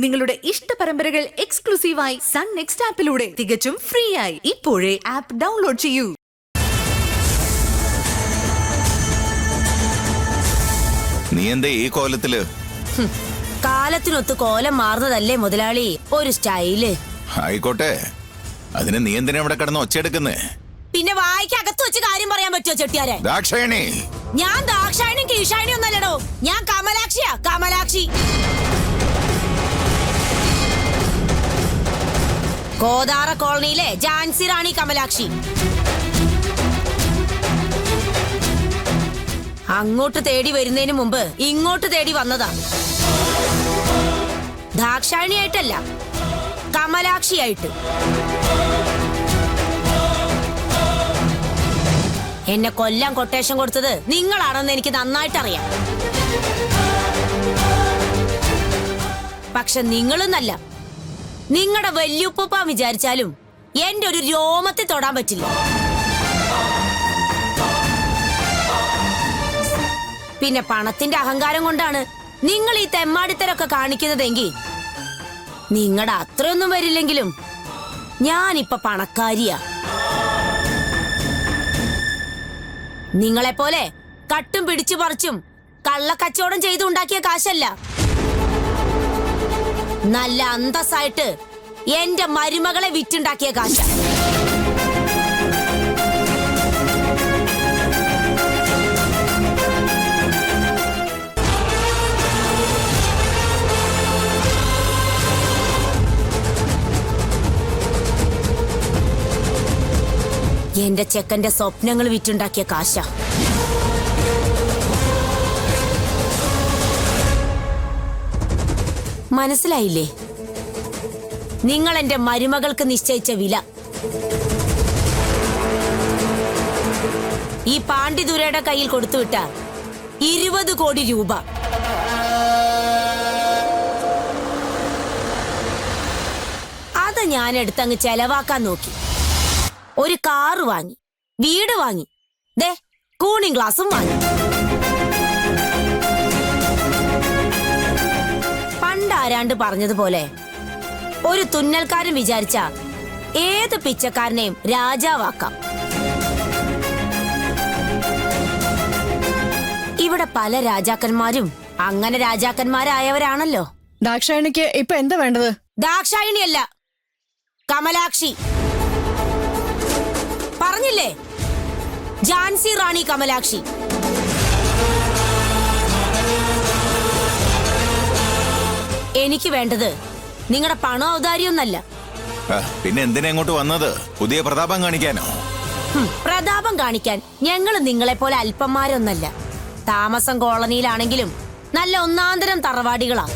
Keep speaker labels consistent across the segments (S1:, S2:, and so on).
S1: നിങ്ങളുടെ ഇഷ്ട പരമ്പരകൾ എക്സ്ക്ലൂസീവായി സൺ നെക്സ്റ്റ് ആപ്പിലൂടെ തികച്ചും ഫ്രീ ആയി ഇപ്പോഴേ ആപ്പ് ഡൗൺലോഡ് ചെയ്യൂ.
S2: നീ എന്താ ഈ കോലത്തില്?
S3: കാലത്തിനൊത്ത് കോലം മാറുന്നതല്ലേ മുതലാളി ഒരു സ്റ്റൈല്.
S2: ആയിക്കോട്ടെ, അതിന് നീ എന്തിനാ ഇവിടെ കിടന്ന് ഒച്ചയെടുക്കുന്നേ?
S3: പിന്നെ വായിക്കകത്ത് വെച്ച് കാര്യം പറയാൻ പറ്റുമോ ചെട്ടിയാരെ?
S2: ദാക്ഷായണി,
S3: ഞാൻ ദാക്ഷായണിയും കീഴ്ഷായണിയും ഒന്നല്ലടോ, ഞാൻ കമലാക്ഷിയാ, കമലാക്ഷി. കോതാറ കോളനിയിലെ ജാൻസി റാണി കമലാക്ഷി. അങ്ങോട്ട് തേടി വരുന്നതിന് മുമ്പ് ഇങ്ങോട്ട് തേടി വന്നതാ. ദാക്ഷായണിയായിട്ടല്ല, കമലാക്ഷിയായിട്ട്. എന്നെ കൊല്ലാൻ കൊട്ടേഷൻ കൊടുത്തത് നിങ്ങളാണെന്ന് എനിക്ക് നന്നായിട്ടറിയാം. പക്ഷെ നിങ്ങളെന്നല്ല, നിങ്ങളുടെ വല്യുപ്പ വിചാരിച്ചാലും എന്റെ ഒരു രോമത്തിൽ തൊടാൻ പറ്റില്ല. പിന്നെ പണത്തിന്റെ അഹങ്കാരം കൊണ്ടാണ് നിങ്ങൾ ഈ തെമ്മാടിത്തരൊക്കെ കാണിക്കുന്നതെങ്കിൽ നിങ്ങളുടെ അത്രയൊന്നും വരില്ലെങ്കിലും ഞാനിപ്പ പണക്കാരിയാ. നിങ്ങളെപ്പോലെ കട്ടും പിടിച്ചു പറിച്ചും കള്ളക്കച്ചവടം ചെയ്തു ഉണ്ടാക്കിയ കാശല്ല. നല്ല അന്തസ്സായിട്ട് എന്റെ മരുമകളെ വിറ്റുണ്ടാക്കിയ കാശ. എന്റെ ചെക്കന്റെ സ്വപ്നങ്ങൾ വിറ്റുണ്ടാക്കിയ കാശ. മനസ്സിലായില്ലേ? നിങ്ങൾ എന്റെ മരുമകൾക്ക് നിശ്ചയിച്ച വില. ഈ പാണ്ഡിതുരയുടെ കയ്യിൽ കൊടുത്തുവിട്ട 20 കോടി രൂപ. അത് ഞാൻ എടുത്തങ്ങ് ചെലവാക്കാൻ നോക്കി. ഒരു കാറ് വാങ്ങി, വീട് വാങ്ങി, ദേ കൂണിംഗ് ഗ്ലാസും വാങ്ങി. പണ്ടാരാണ്ട് പറഞ്ഞതുപോലെ ഒരു തുന്നൽക്കാരൻ വിചാരിച്ച ഏത് പിച്ചക്കാരനെയും രാജാവാക്കാം. ഇവിടെ പല രാജാക്കന്മാരും അങ്ങനെ രാജാക്കന്മാരായവരാണല്ലോ.
S4: ദാക്ഷായണിക്ക് ഇപ്പൊ എന്താ വേണ്ടത്?
S3: ദാക്ഷായണിയല്ല, കമലാക്ഷി. പറഞ്ഞില്ലേ, ജാൻസി റാണി കമലാക്ഷി. എനിക്ക് വേണ്ടത് നിങ്ങളുടെ പണം ഔദാര്യൊന്നല്ല.
S2: പിന്നെ എന്തിനാ ഇങ്ങോട്ട് വന്നത്? പുതിയ പ്രതാപം കാണിക്കാനോ?
S3: പ്രതാപം കാണിക്കാൻ ഞങ്ങൾ നിങ്ങളെ പോലെ അല്പന്മാരൊന്നല്ല. താമസം കോളനിയിലാണെങ്കിലും നല്ല ഒന്നാന്തരം തറവാടികളാ.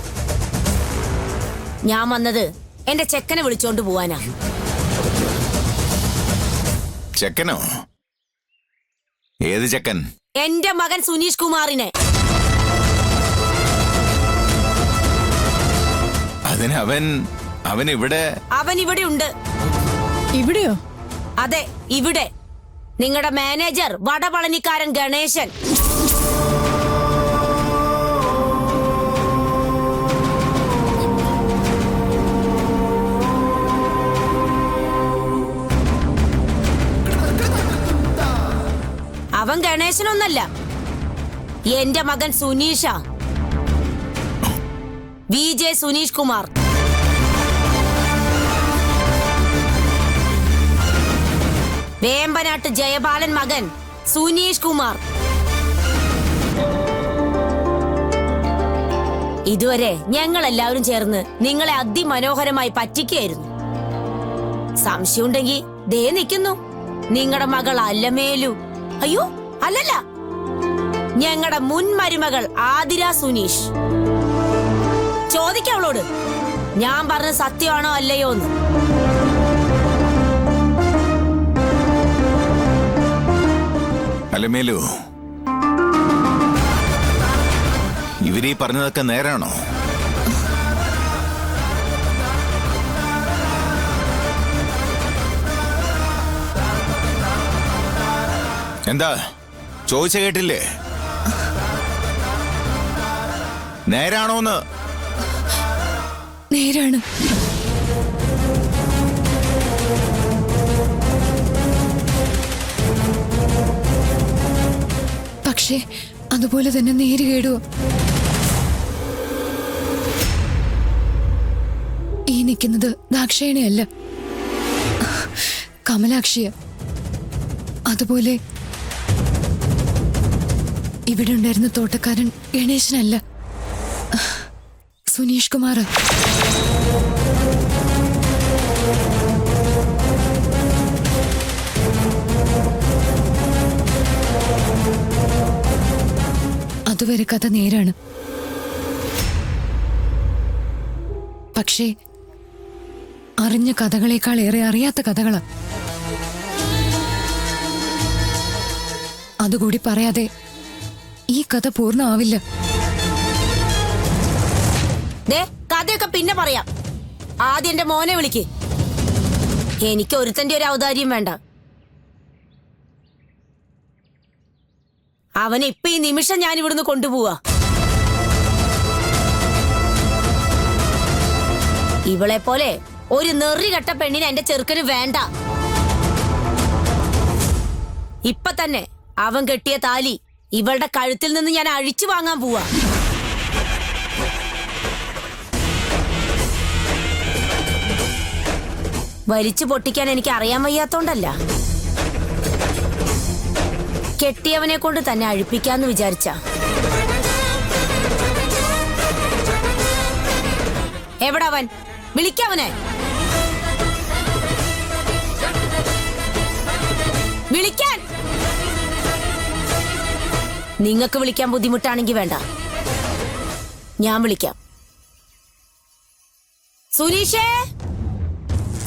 S3: ഞാൻ വന്നത് എന്റെ ചെക്കനെ വിളിച്ചോണ്ട് പോവാനാ.
S2: ചെക്കനോ? ഏത് ചെക്കൻ?
S3: എന്റെ മകൻ സുനീഷ് കുമാറിനെ.
S2: അതിന് അവൻ ഇവിടെ?
S3: അവൻ ഇവിടെ ഉണ്ട്.
S4: ഇവിടെയോ?
S3: അതെ, ഇവിടെ. നിങ്ങളുടെ മാനേജർ വടപളനിക്കാരൻ ഗണേശൻ. അവൻ ഗണേശനൊന്നല്ല, എന്റെ മകൻ സുനീഷ. VJ സുനീഷ് കുമാർ. വേമ്പനാട്ട് ജയപാലൻ മകൻ സുനീഷ് കുമാർ. ഇതുവരെ ഞങ്ങൾ എല്ലാവരും ചേർന്ന് നിങ്ങളെ അതിമനോഹരമായി പറ്റിക്കുകയായിരുന്നു. സംശയമുണ്ടെങ്കിൽ ദേ നിൽക്കുന്നു നിങ്ങളുടെ മകൾ അല്ലമേലു. അയ്യോ അല്ലല്ല, ഞങ്ങളുടെ മുൻ മരുമകൾ ആതിര സുനീഷ്. ചോദിക്കവളോട് ഞാൻ പറഞ്ഞ സത്യമാണോ അല്ലയോ എന്ന്.
S2: അലമേലു, ഇവരീ പറഞ്ഞതൊക്കെ നേരാണോ? എന്താ ചോദിച്ച കേട്ടില്ലേ? നേരാണോന്ന്?
S4: നേരാണ്. പക്ഷേ അതുപോലെ തന്നെ നേര് കേടുവോ? ഈ നിൽക്കുന്നത് ദാക്ഷായണിയല്ല, കമലാക്ഷിയ. അതുപോലെ ഇവിടെ ഉണ്ടായിരുന്ന തോട്ടക്കാരൻ ഗണേശനല്ല, സുനീഷ് കുമാർ. അതുവരെ കഥ നേരാണ്. പക്ഷേ അറിഞ്ഞ കഥകളേക്കാൾ ഏറെ അറിയാത്ത കഥകളാ. അതുകൂടി പറയാതെ ഈ കഥ പൂർണ്ണമാവില്ല.
S3: ദേ, കഥയൊക്കെ പിന്നെ പറയാം. ആദ്യം എന്റെ മോനെ വിളിക്ക്. എനിക്ക് ഒരുത്തന്റെ ഒരു ഔദാര്യം വേണ്ട. അവനെ ഇപ്പൊ ഈ നിമിഷം ഞാൻ ഇവിടുന്ന് കൊണ്ടുപോവാ. ഇവളെ പോലെ ഒരു നെറികെട്ട പെണ്ണിനെ എന്റെ ചെറുക്കന് വേണ്ട. ഇപ്പൊ തന്നെ അവൻ കെട്ടിയ താലി ഇവളുടെ കഴുത്തിൽ നിന്ന് ഞാൻ അഴിച്ചു വാങ്ങാൻ പോവാ. വലിച്ചു പൊട്ടിക്കാൻ എനിക്ക് അറിയാൻ വയ്യാത്തോണ്ടല്ല, കെട്ടിയവനെ കൊണ്ട് തന്നെ അഴിപ്പിക്കാന്ന് വിചാരിച്ച. എവിടെ അവൻ? വിളിക്കവനെ, വിളിക്കാൻ. നിങ്ങൾക്ക് വിളിക്കാൻ ബുദ്ധിമുട്ടാണെങ്കിൽ വേണ്ട, ഞാൻ വിളിക്കാം. സുനീഷേ,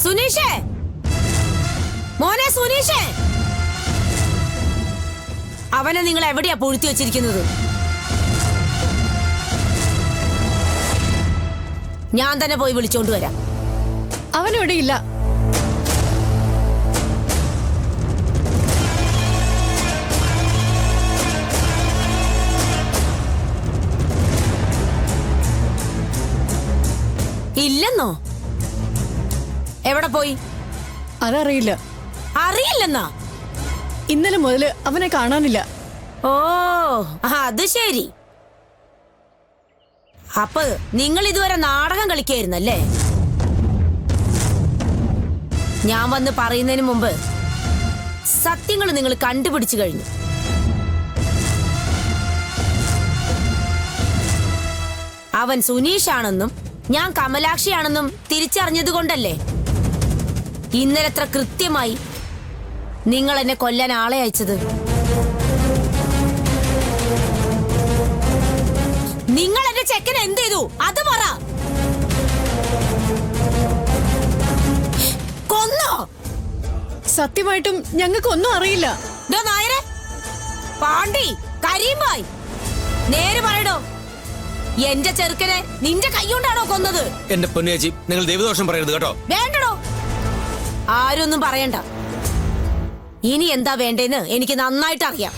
S3: സുനീഷേ, മോനെ സുനീഷേ. അവനെ നിങ്ങൾ എവിടെയാ പൂഴ്ത്തി വെച്ചിരിക്കുന്നത്? ഞാൻ തന്നെ പോയി വിളിച്ചോണ്ട് വരാം.
S4: അവനിവിടെ ഇല്ല.
S3: ഇല്ലെന്നോ? എവിടെ പോയി?
S4: അതറിയില്ല.
S3: അറിയില്ലെന്നാ?
S4: ഇന്നലെ മുതല് അവനെ കാണാനില്ല.
S3: ഓ, അത് ശരി. അപ്പൊ നിങ്ങൾ ഇതുവരെ നാടകം കളിക്കായിരുന്നല്ലേ? ഞാൻ വന്ന് പറയുന്നതിന് മുമ്പ് സത്യങ്ങൾ നിങ്ങൾ കണ്ടുപിടിച്ചു കഴിഞ്ഞു. അവൻ സുനീഷാണെന്നും ഞാൻ കമലാക്ഷിയാണെന്നും തിരിച്ചറിഞ്ഞത് കൊണ്ടല്ലേ ഇന്നലെ എത്ര കൃത്യമായി നിങ്ങൾ എന്നെ കൊല്ലാൻ ആളെ അയച്ചത്? നിങ്ങൾ എന്റെ ചെക്കനെ എന്ത് ചെയ്തു അത് പറ. കൊന്നോ?
S4: സത്യമായിട്ടും ഞങ്ങൾക്ക് ഒന്നും അറിയില്ല.
S3: നായരെ, പാണ്ടി, കരീംബായ്, നേര് പറയടോ. എന്റെ ചെറുക്കനെ നിന്റെ കൈകൊണ്ടാണോ കൊന്നത്?
S5: എന്റെ പൊന്നേച്ചി, നിങ്ങൾ ദൈവദോഷം പറയരുത് കേട്ടോ.
S3: വേണ്ടടോ, ആരൊന്നും പറയണ്ട. ഇനി എന്താ വേണ്ടേന്ന് എനിക്ക് നന്നായിട്ട് അറിയാം.